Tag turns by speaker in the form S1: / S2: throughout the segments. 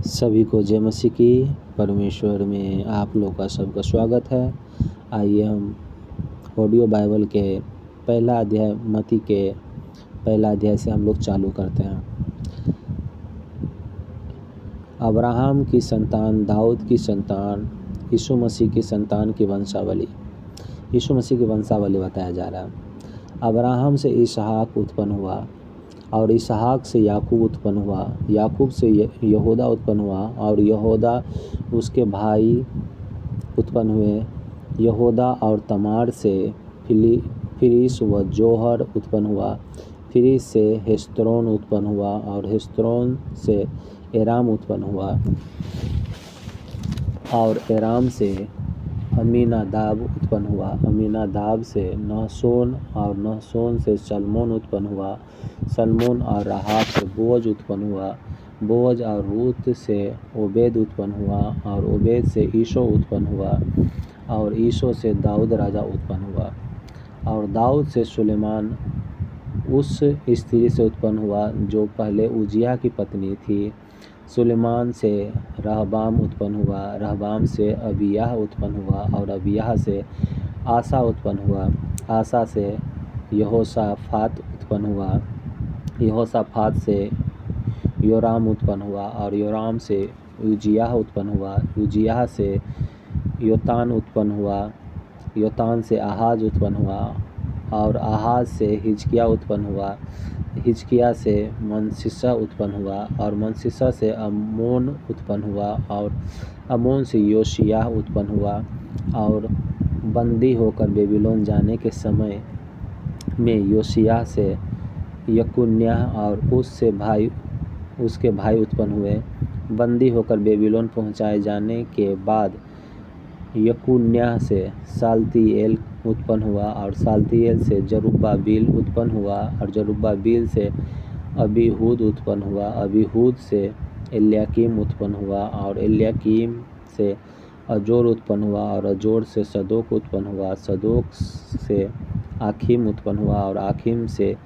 S1: सभी को जय मसीह की। परमेश्वर में आप लोग का सबका स्वागत है। आइए हम ऑडियो बाइबल के पहला अध्याय मत्ती के पहला अध्याय से हम लोग चालू करते हैं। अब्राहम की संतान, दाऊद की संतान, यीशु मसीह की संतान की वंशावली। यीशु मसीह की वंशावली बताया जा रहा है। अब्राहम से इसहाक उत्पन्न हुआ और इसहाक से याकूब उत्पन्न हुआ, याकूब से यहूदा उत्पन्न हुआ और यहूदा उसके भाई उत्पन्न हुए। यहूदा और तमार से फिरिस व जोहर उत्पन्न हुआ। फिरिस से हेस्रोन उत्पन्न हुआ और हेस्रोन से एराम उत्पन्न हुआ और एराम से अमीनादाब उत्पन्न हुआ। अमीनादाब से नहशोन और नहशोन से सलमोन उत्पन्न हुआ। सलमोन और राहाब से बोअज उत्पन्न हुआ। बोअज और रूत से ओबेद उत्पन्न हुआ और ओबेद से ईशो उत्पन्न हुआ और ईशो से दाऊद राजा उत्पन्न हुआ। और दाऊद से सुलेमान उस स्त्री से उत्पन्न हुआ जो पहले उजिया की पत्नी थी। सुलेमान से रहबाम उत्पन्न हुआ, रहबाम से अबिय्याह उत्पन्न हुआ और अबिय्याह से आसा उत्पन्न हुआ। आसा से यहोशाफात उत्पन्न हुआ, यहोशाफात से योराम उत्पन्न हुआ और योराम से उजियाह उत्पन्न हुआ। उजियाह से योतान उत्पन्न हुआ, योतान से आहाज उत्पन्न हुआ और आहाज से हिजकिय्याह उत्पन्न हुआ। हिजकिय्याह से मनश्शेह उत्पन्न हुआ और मनश्शेह से आमोन उत्पन्न हुआ और आमोन से योशिय्याह उत्पन्न हुआ। और बंदी होकर बेबीलोन जाने के समय में योशिय्याह से यकुन्याह और उसके भाई उत्पन्न हुए। बंदी होकर बेबीलोन पहुँचाए जाने के बाद यकुन्याह से सालतिएल उत्पन्न हुआ और सालतिएल से जरुब्बाबिल उत्पन्न हुआ और जरुब्बाबिल से अबीहूद उत्पन्न हुआ। अबीहूद से एल्याकीम उत्पन्न हुआ और एल्याकीम से अजोर उत्पन्न हुआ और अजोर से सदोक उत्पन्न हुआ। सदोक से आखीम उत्पन्न हुआ और आखीम से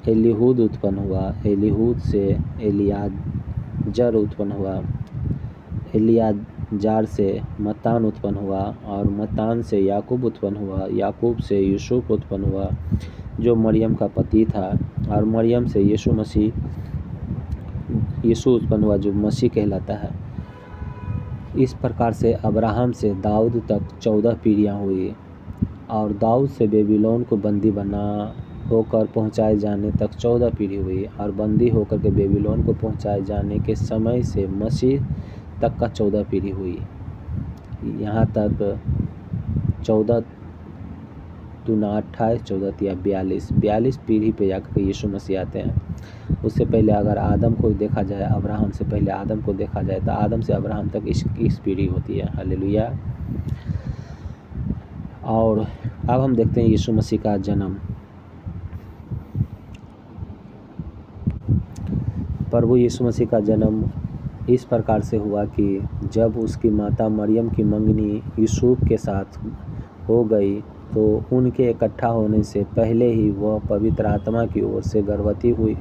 S1: एलीहूद उत्पन्न हुआ। एलीहूद से एलियाजर उत्पन्न हुआ। एलियाजार से मत्तान उत्पन्न हुआ और मत्तान से याकूब उत्पन्न हुआ। याकूब से यूसुफ उत्पन्न हुआ जो मरियम का पति था और मरियम से यीशु उत्पन्न हुआ जो मसीह कहलाता है। इस प्रकार से अब्राहम से दाऊद तक 14 पीढ़ियाँ हुई और दाऊद से बेबीलोन को बंदी बना होकर पहुँचाए जाने तक 14 पीढ़ी हुई और बंदी होकर के बेबीलोन को पहुँचाए जाने के समय से मसीह तक का 14 पीढ़ी हुई। यहाँ तक 14 दूना 28, 14 तिया 42 पीढ़ी पे जाकर यीशु मसीह आते हैं। उससे पहले अगर आदम को देखा जाए, अब्राहम से पहले आदम को देखा जाए तो आदम से अब्राहम तक 21 पीढ़ी होती है। हालेलुया। और अब हम देखते हैं यीशु मसीह का जन्म। प्रभु यीशु मसीह का जन्म इस प्रकार से हुआ कि जब उसकी माता मरियम की मंगनी यूसुफ के साथ हो गई तो उनके इकट्ठा होने से पहले ही वह पवित्र आत्मा की ओर से गर्भवती हुई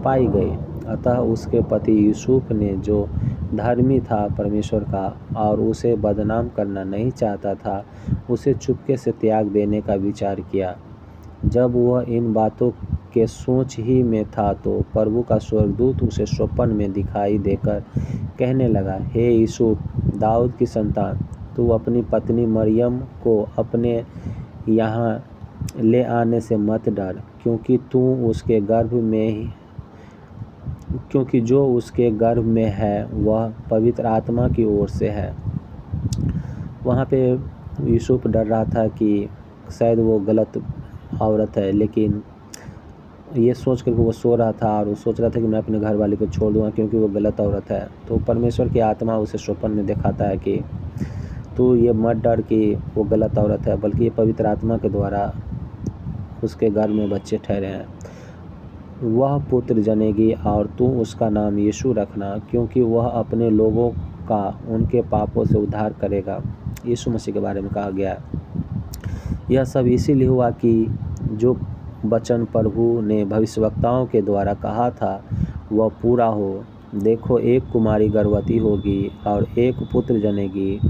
S1: पाई गई। अतः उसके पति यूसुफ ने, जो धर्मी था परमेश्वर का और उसे बदनाम करना नहीं चाहता था, उसे चुपके से त्याग देने का विचार किया। जब वह इन बातों के सोच ही में था तो प्रभु का स्वर्गदूत उसे स्वप्न में दिखाई देकर कहने लगा, हे यूसुफ, दाऊद की संतान, तू अपनी पत्नी मरियम को अपने यहाँ ले आने से मत डर, क्योंकि जो उसके गर्भ में है वह पवित्र आत्मा की ओर से है। वहाँ पे यूसुफ डर रहा था कि शायद वो गलत औरत है, लेकिन ये सोच कर वो सो रहा था और वो सोच रहा था कि मैं अपने घर वाले को छोड़ दूँगा क्योंकि वो गलत औरत है। तो परमेश्वर की आत्मा उसे स्वप्न में दिखाता है कि तू ये मत डर कि वो गलत औरत है, बल्कि ये पवित्र आत्मा के द्वारा उसके घर में बच्चे ठहरे हैं। वह पुत्र जनेगी और तू उसका नाम यीशु रखना, क्योंकि वह अपने लोगों का उनके पापों से उद्धार करेगा। यीशु मसीह के बारे में कहा गया। यह सब इसीलिए हुआ कि जो वचन प्रभु ने भविष्यवक्ताओं के द्वारा कहा था वह पूरा हो, देखो, एक कुमारी गर्भवती होगी और एक पुत्र जनेगी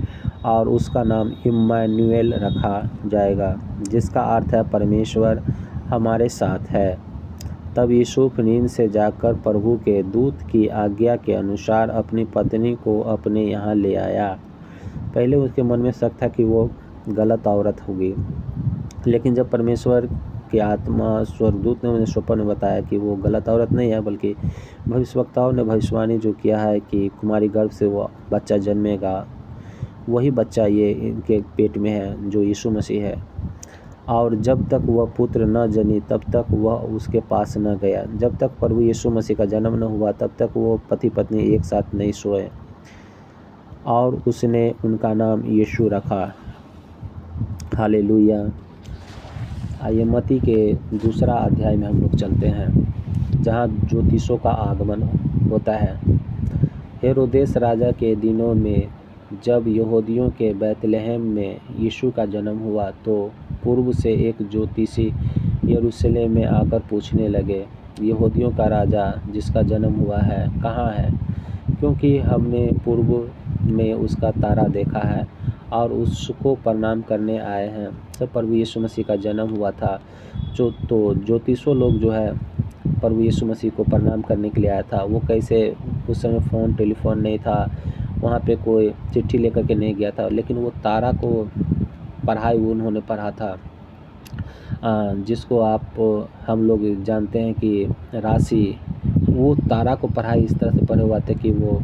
S1: और उसका नाम इम्मानुएल रखा जाएगा, जिसका अर्थ है परमेश्वर हमारे साथ है। तब यूसुफ नींद से जागकर प्रभु के दूत की आज्ञा के अनुसार अपनी पत्नी को अपने यहाँ ले आया। पहले उसके मन में शक था कि वो गलत औरत होगी, लेकिन जब परमेश्वर की आत्मा स्वर्गदूत ने उन्हें स्वप्न में बताया कि वो गलत औरत नहीं है, बल्कि भविष्यवक्ताओं ने भविष्यवाणी जो किया है कि कुमारी गर्भ से वो बच्चा जन्मेगा, वही बच्चा ये इनके पेट में है जो यीशु मसीह है। और जब तक वह पुत्र न जनी तब तक वह उसके पास न गया। जब तक प्रभु यीशु मसीह का जन्म न हुआ तब तक वो पति पत्नी एक साथ नहीं सोए, और उसने उनका नाम यीशु रखा। हालेलुया। आइए मत्ती के दूसरा अध्याय में हम लोग चलते हैं, जहाँ ज्योतिषों का आगमन होता है। हेरोदेस राजा के दिनों में जब यहूदियों के बैतलहम में यीशु का जन्म हुआ, तो पूर्व से एक ज्योतिषी यरूशलेम में आकर पूछने लगे, यहूदियों का राजा जिसका जन्म हुआ है कहाँ है? क्योंकि हमने पूर्व में उसका तारा देखा है और उसको प्रणाम करने आए हैं। जब प्रभु यीशु मसीह का जन्म हुआ था तो ज्योतिषों लोग जो है प्रभु यीशु मसीह को प्रणाम करने के लिए आया था। वो कैसे, उस समय फ़ोन टेलीफोन नहीं था, वहाँ पे कोई चिट्ठी लेकर के नहीं गया था, लेकिन वो तारा को उन्होंने पढ़ा था, जिसको हम लोग जानते हैं कि राशि, वो तारा को पढ़ाई इस तरह से पढ़े हुआ था कि वो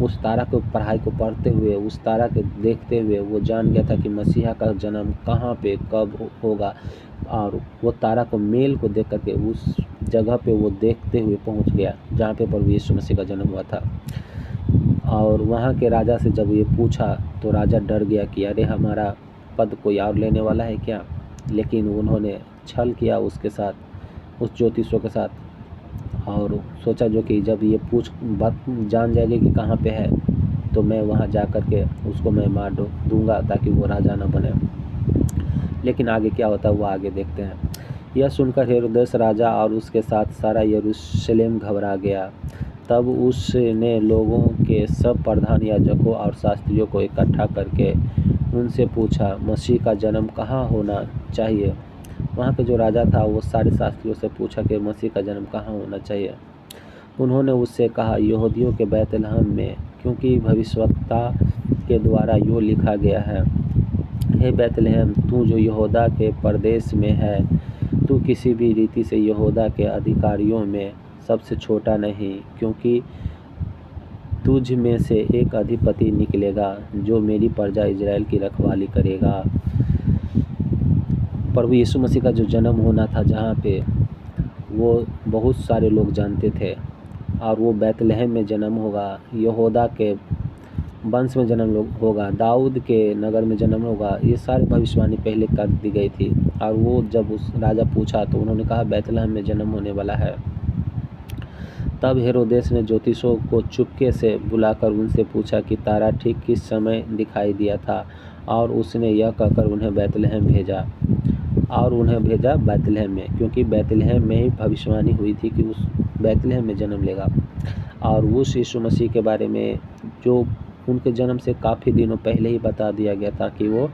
S1: उस तारा को पढ़ाई को पढ़ते हुए, उस तारा के देखते हुए वो जान गया था कि मसीहा का जन्म कहाँ पे कब होगा, और वो तारा को मेल को देख करके उस जगह पे वो देखते हुए पहुँच गया जहाँ पे प्रभु यीशु मसीह का जन्म हुआ था। और वहाँ के राजा से जब ये पूछा तो राजा डर गया कि अरे हमारा पद कोई और लेने वाला है क्या। लेकिन उन्होंने छल किया उसके साथ, उस ज्योतिषों के साथ, और सोचा जो कि जब ये बात जान जाएगी कि कहाँ पे है तो मैं वहाँ जा कर के उसको मैं मार दूँगा ताकि वो राजा न बने। लेकिन आगे क्या होता है वो आगे देखते हैं। यह सुनकर हेरोदेस राजा और उसके साथ सारा यरूशलेम घबरा गया। तब उसने लोगों के सब प्रधान याजकों और शास्त्रियों को इकट्ठा करके उनसे पूछा, मसीह का जन्म कहाँ होना चाहिए? वहाँ के जो राजा था वो सारे शास्त्रियों से पूछा कि मसीह का जन्म कहाँ होना चाहिए। उन्होंने उससे कहा, यहूदियों के बैतलहम में, क्योंकि भविष्यवक्ता के द्वारा यूँ लिखा गया है, हे बैतलहम, तू जो यहूदा के प्रदेश में है, तू किसी भी रीति से यहूदा के अधिकारियों में सबसे छोटा नहीं, क्योंकि तुझ में से एक अधिपति निकलेगा जो मेरी प्रजा इजराइल की रखवाली करेगा। प्रभु यीशु मसीह का जो जन्म होना था जहाँ पे, वो बहुत सारे लोग जानते थे, और वो बैतलहम में जन्म होगा, यहूदा के वंश में जन्म होगा, दाऊद के नगर में जन्म होगा। ये सारी भविष्यवाणी पहले कर दी गई थी। और वो जब उस राजा पूछा तो उन्होंने कहा बैतलहम में जन्म होने वाला है। तब हेरोदेस ने ज्योतिषों को चुपके से बुलाकर उनसे पूछा कि तारा ठीक किस समय दिखाई दिया था, और उसने यह कहकर उन्हें बैतलहम भेजा, और उन्हें भेजा बैतलहम में, क्योंकि बैतलहम में ही भविष्यवाणी हुई थी कि उस बैतलहम में जन्म लेगा। और उस यीशु मसीह के बारे में जो उनके जन्म से काफ़ी दिनों पहले ही बता दिया गया था कि वो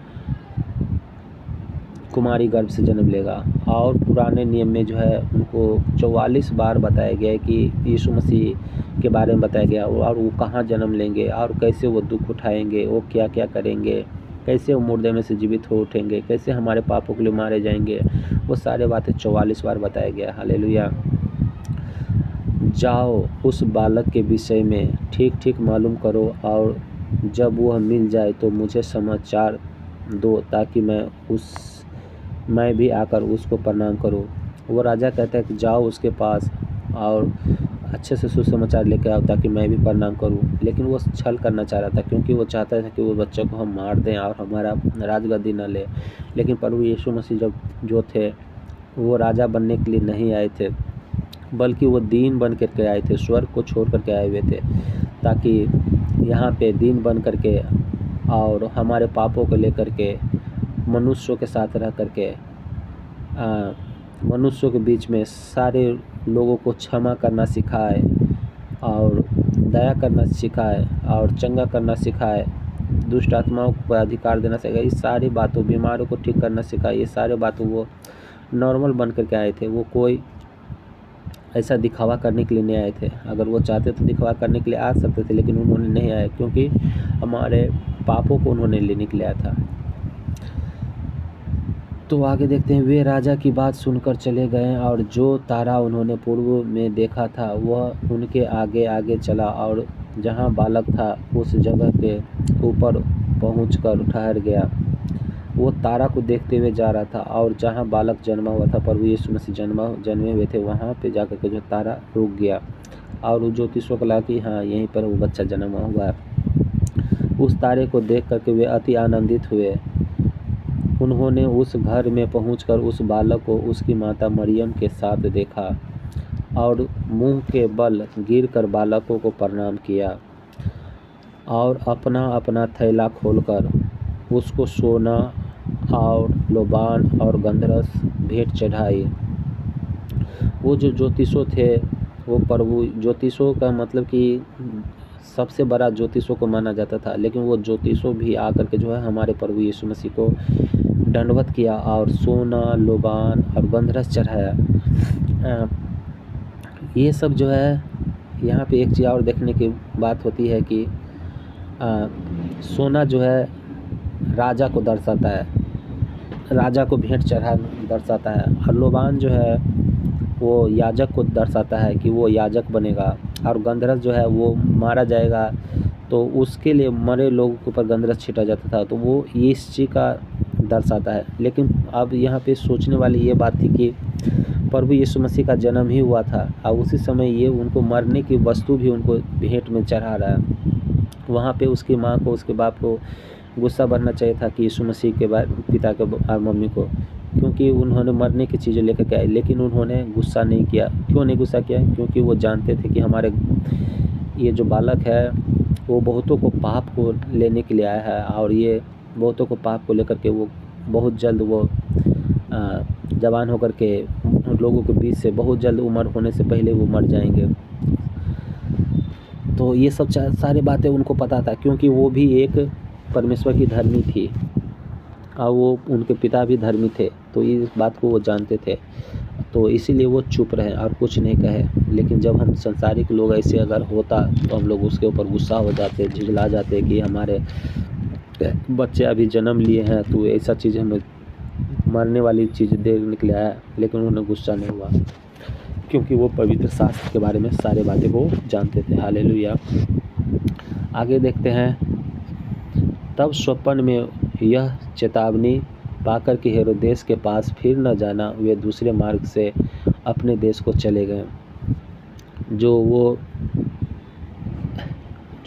S1: कुमारी गर्भ से जन्म लेगा। और पुराने नियम में जो है उनको 44 बार बताया गया है कि यीशु मसीह के बारे में बताया गया, और वो कहाँ जन्म लेंगे, और कैसे वो दुख उठाएंगे, वो क्या क्या करेंगे, कैसे वो मुर्दे में से जीवित हो उठेंगे, कैसे हमारे पापों के लिए मारे जाएंगे, वो सारे बातें 44 बार बताया गया। हालेलुया। जाओ उस बालक के विषय में ठीक ठीक मालूम करो, और जब वह मिल जाए तो मुझे समाचार दो, ताकि मैं भी आकर उसको प्रणाम करूं। वो राजा कहता है कि जाओ उसके पास और अच्छे से सुसमाचार लेकर आओ ताकि मैं भी प्रणाम करूं। लेकिन वो छल करना चाह रहा था, क्योंकि वो चाहता था कि वो बच्चे को हम मार दें और हमारा राजगद्दी न ले। लेकिन प्रभु यीशु मसीह जो थे वो राजा बनने के लिए नहीं आए थे, बल्कि वो दीन बन करके आए थे, स्वर्ग को छोड़ करके आए हुए थे, ताकि यहाँ पे दीन बन करके और हमारे पापों को लेकर के मनुष्यों के साथ रह करके मनुष्यों के बीच में सारे लोगों को क्षमा करना सिखाए, और दया करना सिखाए और चंगा करना सिखाए, दुष्ट आत्माओं को अधिकार देना सिखाए, इस सारी बातों, बीमारों को ठीक करना सिखाए, ये सारे बातों वो नॉर्मल बन करके आए थे। वो कोई ऐसा दिखावा करने के लिए नहीं आए थे। अगर वो चाहते तो दिखावा करने के लिए आ सकते थे, लेकिन उन्होंने नहीं आए, क्योंकि हमारे पापों को उन्होंने लेने के लिए आया था। तो आगे देखते हैं, वे राजा की बात सुनकर चले गए और जो तारा उन्होंने पूर्व में देखा था वह उनके आगे आगे चला और जहाँ बालक था उस जगह के ऊपर पहुंचकर ठहर गया। वो तारा को देखते हुए जा रहा था और जहाँ बालक जन्मा हुआ था, प्रभु यीशु मसीह जन्मे हुए थे, वहाँ पे जाकर के जो तारा रुक गया और वो ज्योतिषों को लगा कि हाँ, यहीं पर वो बच्चा जन्मा हुआ है। उस तारे को देख करके वे अति आनंदित हुए। उन्होंने उस घर में पहुंचकर उस बालक को उसकी माता मरियम के साथ देखा और मुंह के बल गिरकर बालकों को प्रणाम किया और अपना अपना थैला खोलकर उसको सोना और लोबान और गंधरस भेंट चढ़ाई। वो जो ज्योतिषों थे, वो प्रभु, ज्योतिषों का मतलब कि सबसे बड़ा ज्योतिषों को माना जाता था, लेकिन वो ज्योतिषों भी आकर के जो है हमारे प्रभु यीशु मसीह को दंडवत किया और सोना, लोबान और गंधरस चढ़ाया। ये सब जो है, यहाँ पे एक चीज़ और देखने की बात होती है कि सोना जो है राजा को दर्शाता है, राजा को भेंट चढ़ा दर्शाता है, और लोबान जो है वो याजक को दर्शाता है कि वो याजक बनेगा, और गंधरस जो है वो मारा जाएगा तो उसके लिए मरे लोगों के ऊपर गंधरस छीटा जाता था, तो वो इस चीज़ का दर्शाता है। लेकिन अब यहाँ पे सोचने वाली ये बात थी कि प्रभु यीशु मसीह का जन्म ही हुआ था और उसी समय ये उनको मरने की वस्तु भी उनको भेंट में चढ़ा रहा है। वहाँ पे उसकी माँ को, उसके बाप को गुस्सा बढ़ना चाहिए था कि यीशु मसीह के पिता के और मम्मी को, क्योंकि उन्होंने मरने की चीज़ें लेकर के आए, लेकिन उन्होंने गुस्सा नहीं किया। क्यों नहीं गुस्सा किया? क्योंकि वो जानते थे कि हमारे ये जो बालक है वो बहुतों को पाप को लेने के लिए आया है और ये बहुतों को पाप को लेकर के वो बहुत जल्द वो जवान होकर के लोगों के बीच से बहुत जल्द उम्र होने से पहले वो मर जाएंगे। तो ये सब सारी बातें उनको पता था, क्योंकि वो भी एक परमेश्वर की धर्मी थी और वो उनके पिता भी धर्मी थे, तो इस बात को वो जानते थे, तो इसीलिए वो चुप रहे और कुछ नहीं कहे। लेकिन जब हम संसारिक लोग ऐसे अगर होता तो हम लोग उसके ऊपर गुस्सा हो जाते, झिझला जाते कि हमारे बच्चे अभी जन्म लिए हैं तो ऐसा चीज़ हमें मरने वाली चीज़ देखने के लिए आया। लेकिन उन्हें गुस्सा नहीं हुआ, क्योंकि वो पवित्र शास्त्र के बारे में सारे बातें वो जानते थे। हालेलुया। आगे देखते हैं, तब स्वप्न में यह चेतावनी पाकर कि हेरोदेस के पास फिर न जाना, वे दूसरे मार्ग से अपने देश को चले गए। जो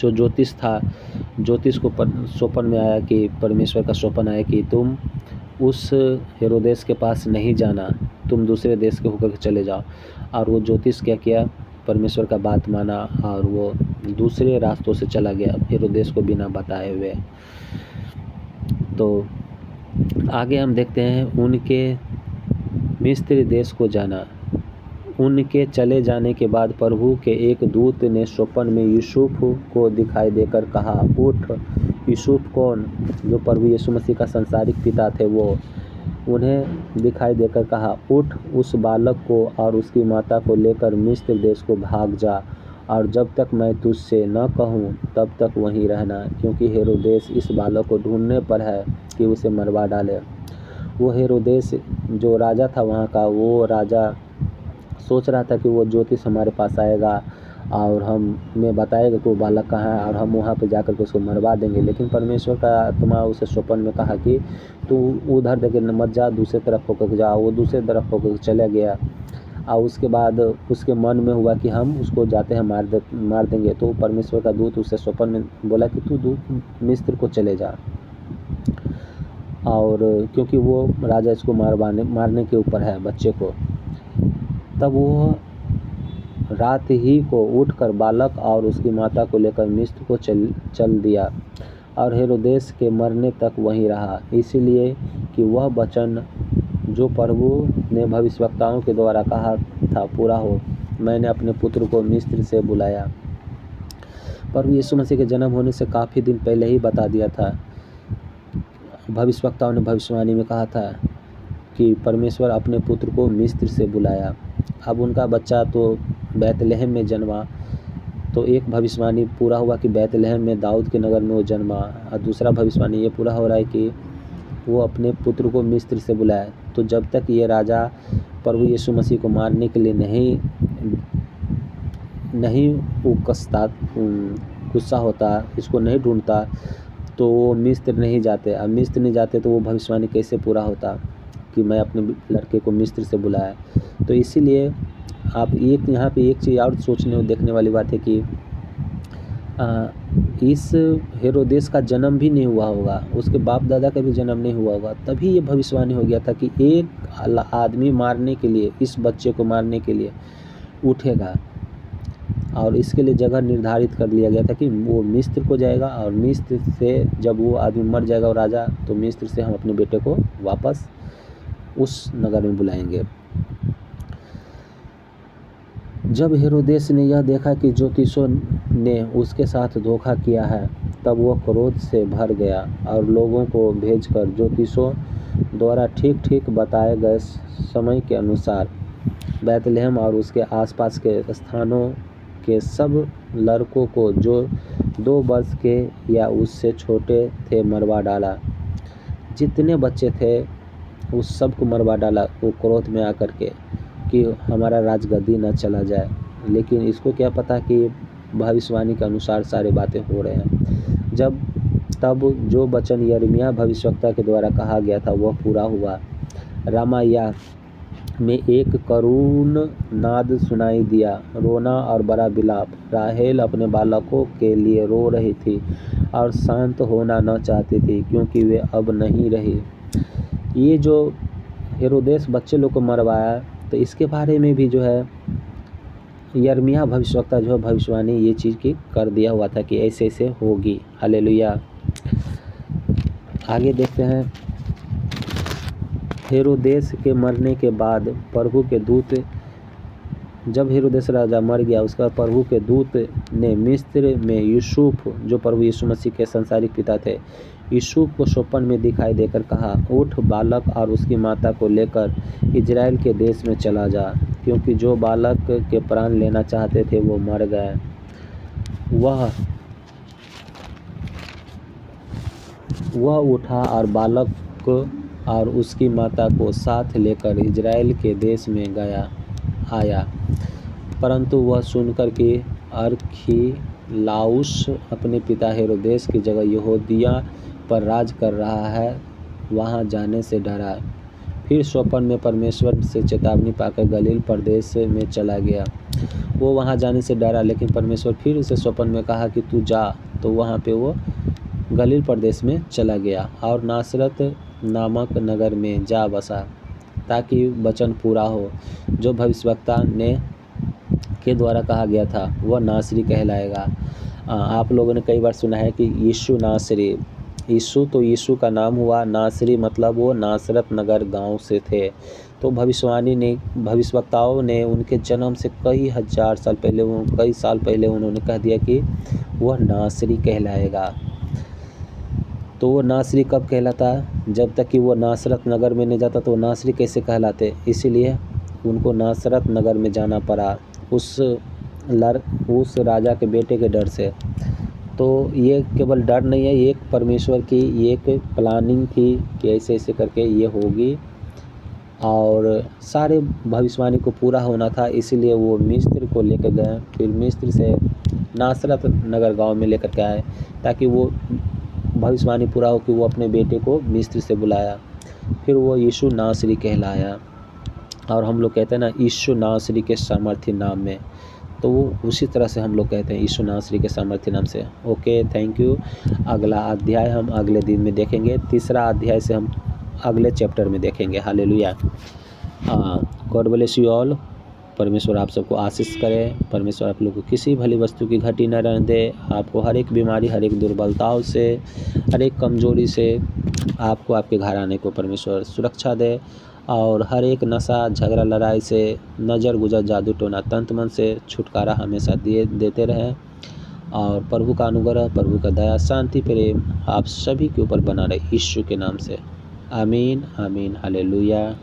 S1: ज्योतिष था, ज्योतिष को स्वप्न में आया कि परमेश्वर का स्वप्न आया कि तुम उस हेरोदेस के पास नहीं जाना, तुम दूसरे देश के होकर चले जाओ। और वो ज्योतिष क्या किया? परमेश्वर का बात माना और वो दूसरे रास्तों से चला गया हेरोदेस को बिना बताए हुए। तो आगे हम देखते हैं, उनके मिस्र देश को जाना। उनके चले जाने के बाद प्रभु के एक दूत ने स्वप्न में यूसुफ को दिखाई देकर कहा, उठ। यूसुफ कौन? जो प्रभु यीशु मसीह का संसारिक पिता थे, वो उन्हें दिखाई देकर कहा, उठ, उस बालक को और उसकी माता को लेकर मिस्र देश को भाग जा, और जब तक मैं तुझसे न कहूँ तब तक वहीं रहना, क्योंकि हेरोदेस इस बालक को ढूंढने पर है कि उसे मरवा डाले। वो हेरोदेस जो राजा था वहाँ का, वो राजा सोच रहा था कि वो ज्योतिष हमारे पास आएगा और हमें बताएगा कि वो बालक कहाँ है और हम वहाँ पे जाकर के उसको मरवा देंगे। लेकिन परमेश्वर का आत्मा उसे स्वप्न में कहा कि तू उधर देखे मत जा, दूसरे तरफ होकर जा। वो दूसरे तरफ होकर चला गया और उसके बाद उसके मन में हुआ कि हम उसको जाते हैं मार देंगे। तो परमेश्वर का दूत उसे स्वप्न में बोला कि तू मिस्र को चले जा, और क्योंकि वो राजा इसको मारने के ऊपर है बच्चे को। तब वो रात ही को उठकर बालक और उसकी माता को लेकर मिस्र को चल दिया और हेरोदेस के मरने तक वहीं रहा, इसलिए कि वह वचन जो प्रभु ने भविष्यवक्ताओं के द्वारा कहा था पूरा हो, मैंने अपने पुत्र को मिस्र से बुलाया। प्रभु यीशु मसीह के जन्म होने से काफ़ी दिन पहले ही बता दिया था। भविष्यवक्ताओं ने भविष्यवाणी में कहा था कि परमेश्वर अपने पुत्र को मिस्र से बुलाया। अब उनका बच्चा तो बैतलहम में जन्मा, तो एक भविष्यवाणी पूरा हुआ कि बैतलहम में दाऊद के नगर में वो जन्मा, और दूसरा भविष्यवाणी ये पूरा हो रहा है कि वो अपने पुत्र को मिस्र से बुलाया। तो जब तक ये राजा प्रभु यीशु मसीह को मारने के लिए नहीं उकसता, गुस्सा होता, इसको नहीं ढूंढता, तो वो मिस्र नहीं जाते। अब मिस्र नहीं जाते तो वो भविष्यवाणी कैसे पूरा होता कि मैं अपने लड़के को मिस्र से बुलाया। तो इसीलिए आप यहाँ पे एक चीज़ और सोचने और देखने वाली बात है कि इस हेरोदेस का जन्म भी नहीं हुआ होगा, उसके बाप दादा का भी जन्म नहीं हुआ होगा, तभी ये भविष्यवाणी हो गया था कि एक आदमी मारने के लिए, इस बच्चे को मारने के लिए उठेगा, और इसके लिए जगह निर्धारित कर लिया गया था कि वो मिस्र को जाएगा, और मिस्र से जब वो आदमी मर जाएगा और राजा, तो मिस्र से हम अपने बेटे को वापस उस नगर में बुलाएंगे। जब हेरोदेस ने यह देखा कि ज्योतिषों ने उसके साथ धोखा किया है, तब वह क्रोध से भर गया और लोगों को भेजकर ज्योतिषों द्वारा ठीक ठीक बताए गए समय के अनुसार बैतलहम और उसके आसपास के स्थानों के सब लड़कों को जो 2 वर्ष के या उससे छोटे थे मरवा डाला। जितने बच्चे थे उस सब को मरवा डाला, वो क्रोध में आकर के कि हमारा राजगद्दी न चला जाए। लेकिन इसको क्या पता कि भविष्यवाणी के अनुसार सारे बातें हो रहे हैं। तब जो वचन यिर्मयाह भविष्यवक्ता के द्वारा कहा गया था वह पूरा हुआ। रामाया में एक करुण नाद सुनाई दिया, रोना और बड़ा विलाप। राहेल अपने बालकों के लिए रो रही थी और शांत होना न चाहती थी, क्योंकि वे अब नहीं रही। ये जो हेरोदेस बच्चे लोग को मरवाया, तो इसके बारे में भी जो है यिर्मयाह भविष्यवक्ता जो है भविष्यवाणी ये चीज़ की कर दिया हुआ था कि ऐसे ऐसे होगी। हालेलुया। आगे देखते हैं। हेरोदेस के मरने के बाद प्रभु के दूत, जब हेरोदेस राजा मर गया, उसका प्रभु के दूत ने मिस्र में यूसुफ, जो प्रभु यीशु मसीह के संसारिक पिता थे, यूसुफ को स्वप्न में दिखाई देकर कहा, उठ, बालक और उसकी माता को लेकर इजराइल के देश में चला जा, क्योंकि जो बालक के प्राण लेना चाहते थे वो मर गए। वह उठा और बालक और उसकी माता को साथ लेकर इजराइल के देश में आया। परंतु वह सुनकर कि अरखिलाउस अपने पिता हेरोदेस की जगह यहूदिया पर राज कर रहा है, वहां जाने से डरा। फिर स्वप्न में परमेश्वर से चेतावनी पाकर गलील प्रदेश में चला गया। वो वहां जाने से डरा, लेकिन परमेश्वर फिर उसे स्वप्न में कहा कि तू जा। तो वहां पे वो गलील प्रदेश में चला गया और नासरत नामक नगर में जा बसा, ताकि वचन पूरा हो जो भविष्यवक्ता ने के द्वारा कहा गया था, वह नासरी कहलाएगा। आप लोगों ने कई बार सुना है कि यीशु नासरी, यीशु तो यीशु का नाम हुआ, नासरी मतलब वो नासरत नगर गांव से थे। तो भविष्यवक्ताओं ने उनके जन्म से कई साल पहले उन्होंने कह दिया कि वह नासरी कहलाएगा। तो वो नासरी कब कहलाता? जब तक कि वो नासरत नगर में नहीं जाता तो वो नासरी कैसे कहलाते? इसीलिए उनको नासरत नगर में जाना पड़ा उस राजा के बेटे के डर से। तो ये केवल डर नहीं है, ये एक परमेश्वर की ये एक प्लानिंग थी कि ऐसे ऐसे करके ये होगी, और सारे भविष्यवाणी को पूरा होना था। इसीलिए वो मिस्र को लेकर गए, फिर मिस्र से नासरत नगर गांव में लेकर के आए, ताकि वो भविष्यवाणी पूरा हो कि वो अपने बेटे को मिस्र से बुलाया। फिर वो यीशु नासरी कहलाया, और हम लोग कहते हैं ना यीशु नासरी के सामर्थ्य नाम में, तो वो उसी तरह से हम लोग कहते हैं यीशु नासरी के सामर्थ्य नाम से। Okay, thank you. अगला अध्याय हम अगले दिन में देखेंगे। तीसरा अध्याय से हम अगले चैप्टर में देखेंगे। Hallelujah. God bless you all. परमेश्वर आप सबको आशीष करे। परमेश्वर आप लोग को किसी भली वस्तु की घटी न रहने दे। आपको हर एक बीमारी, हर एक दुर्बलताओं से, हर एक कमजोरी से आपको आपके घर आने को परमेश्वर सुरक्षा दे, और हर एक नशा, झगड़ा, लड़ाई से, नज़र गुजर, जादू टोना, तंत्र मन से छुटकारा हमेशा देते रहें। और प्रभु का अनुग्रह, प्रभु का दया, शांति, प्रेम आप सभी के ऊपर बना रहे यीशु के नाम से। आमीन आमीन। हालेलुया।